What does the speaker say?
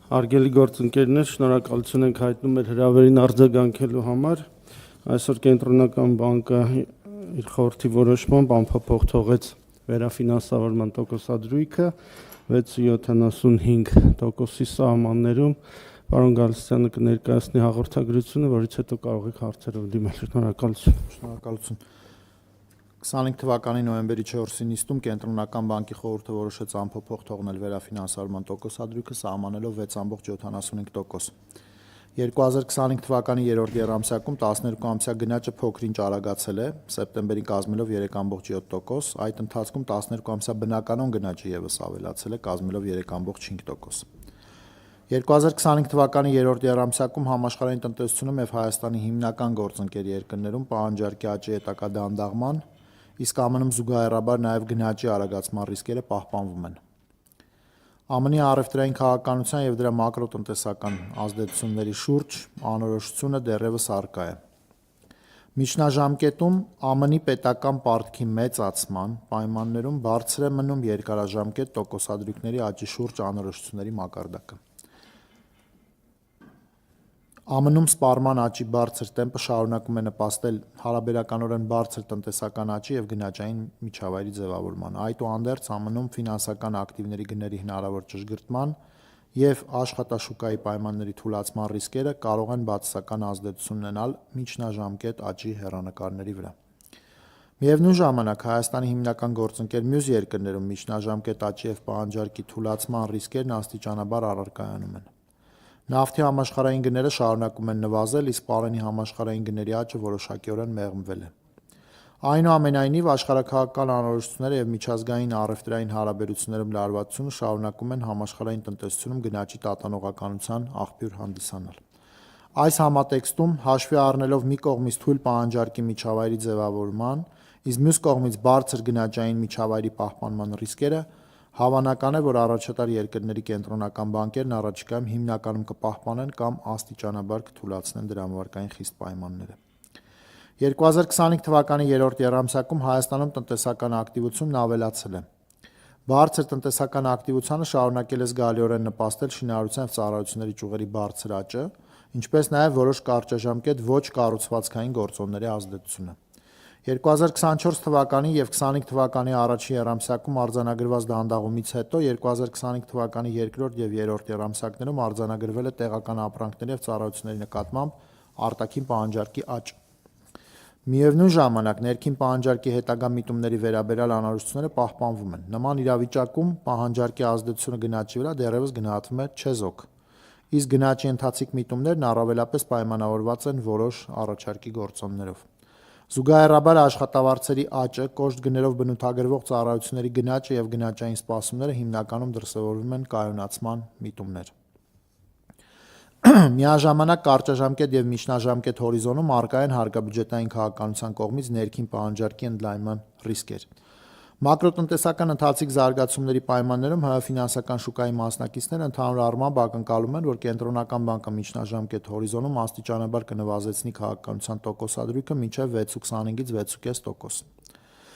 Հարգելի գործընկերներ, շնորհակալություն ենք հայտնում մեր հրավերին արձագանքելու համար։ Այսօր Կենտրոնական բանկը իր խորհրդի որոշմամբ անփոփոխ թողեց վերաֆինանսավորման տոկոսադրույքը 6.75%-ի սահմաններում։ Պարոն Գալստյանը կներկայացնի հաղորդագրությունը, որից հետո կարող եք հարցերով դիմել։ Շնորհակալություն։ Շնորհակալություն։ 25 թվականի նոյեմբերի 4-ի նիստում Կենտրոնական բանկի խորհուրդը որոշեց անփոփոխ թողնել վերաֆինանսավորման տոկոսադրույքը սահմանելով 6.75%։ 2025 թվականի երրորդ եռամսյակում 12-ամսյա գնաճը փոքր-ինչ արագացել է, սեպտեմբերին կազմելով 3.7%, այդ ընթացքում 12-ամսյա բնականon գնաճը ևս ավելացել է, կազմելով 3.5%։ 2025 թվականի երրորդ եռամսյակում համաշխարհային տնտեսությունում եւ Հայաստանի հիմնական գործընկեր երկրներում պահանջարկի աճի հետագա դանդաղման, իսկ ԱՄՆ-ում զուգահեռաբար նաև գնաճի արագացման ռիսկերը պահպանվում են։ ԱՄՆ-ի առևտրային քաղաքականության եւ դրա մակրոտնտեսական ազդեցությունների շուրջ անորոշությունը դեռևս առկա է։ Միջնաժամկետում ԱՄՆ-ի պետական պարտքի մեծացման պայմաններում բարձր է մնում երկարաժամկետ տոկոսադրույքների աճի շուրջ անորոշությունների մակարդակը։ ԱՄՆ-ում սպառման աճի բարձր տեմպը շարունակում է նպաստել հարաբերականորեն բարձր տնտեսական աճի եւ գնաճային միջավայրի ձևավորմանը։ Այդուհանդերձ ԱՄՆ-ում ֆինանսական ակտիվների գների հնարավոր ճշգրտման եւ աշխատաշուկայի պայմանների թուլացման ռիսկերը կարող են բացասական ազդեցություն ունենալ միջնաժամկետ աճի հեռանկարների վրա։ Միևնույն ժամանակ Հայաստանի հիմնական գործընկեր մյուս երկրներում միջնաժամկետ աճի եւ պահանջարկի թուլացման ռիսկերն աստիճանաբար առարկայանում են։ Նավթի համաշխարհային գները շարունակում են նվազել, իսկ պարենի համաշխարհային գների աճը որոշակիորեն մեղմվել է։ Այնուամենայնիվ, աշխարհաքաղաքական անորոշությունները եւ միջազգային առևտրային հարաբերություններում լարվածությունը շարունակում են համաշխարհային տնտեսությունում գնաճի տատանողականության աղբյուր հանդիսանալ։ Այս համատեքստում, հաշվի առնելով մի կողմից թույլ պահանջարկի միջավայրի ձևավորման, իսկ մյուս կողմից բարձր գնաճային միջավայրի պահպանման ռիսկերը, հավանական է, որ առաջատար երկրների կենտրոնական բանկերն առաջիկայում հիմնականում կպահպանեն կամ աստիճանաբար կթուլացնեն դրամավարկային խիստ պայմանները։ 2025 թվականի երրորդ եռամսյակում Հայաստանում տնտեսական ակտիվությունն ավելացել է։ Բարձր տնտեսական ակտիվությանը շարունակել է զգալիորեն նպաստել շինարարության եւ ծառայությունների ճյուղերի բարձր աճը, ինչպես նաեւ որոշ կարճաժամկետ ոչ կառուցվածքային գործոնների ազդեցությունը։ 2024 թվականի եւ 25 թվականի առաջին եռամսյակում արձանագրված դանդաղումից հետո 2025 թվականի երկրորդ եւ երրորդ եռամսյակներում արձանագրվել է տեղական ապրանքների եւ ծառայությունների նկատմամբ արտաքին պահանջարկի աճ։ Միևնույն ժամանակ ներքին պահանջարկի հետագա միտումների վերաբերյալ անորոշությունները պահպանվում են։ Նման իրավիճակում պահանջարկի ազդեցությունը գնաճի վրա դեռևս գնահատվում է չեզոք, իսկ գնաճի ընթացիկ միտումներն առավելապես պայմանավորված են որոշ առաջարկի գործոններով։ Զուգահեռաբար աշխատավարձերի աճը, կոշտ գներով բնութագրվող ծառայությունների գնաճը եւ գնաճային սպասումները հիմնականում դրսևորվում են կայունացման միտումներ։ Միաժամանակ կարճաժամկետ եւ միջնաժամկետ հորիզոնում առկա են հարկաբյուջետային քաղաքականության կողմից ներքին պահանջարկի ընդլայնման ռիսկեր։ Մակրոտնտեսական ընթացիկ զարգացումների պայմաններում ֆինանսական շուկայի մասնակիցները ընդհանուր առմամբ ակնկալում են, որ Կենտրոնական բանկը միջնաժամկետ հորիզոնում աստիճանաբար կնվազեցնի քաղաքականության տոկոսադրույքը մինչև 6.25-ից 6.5%։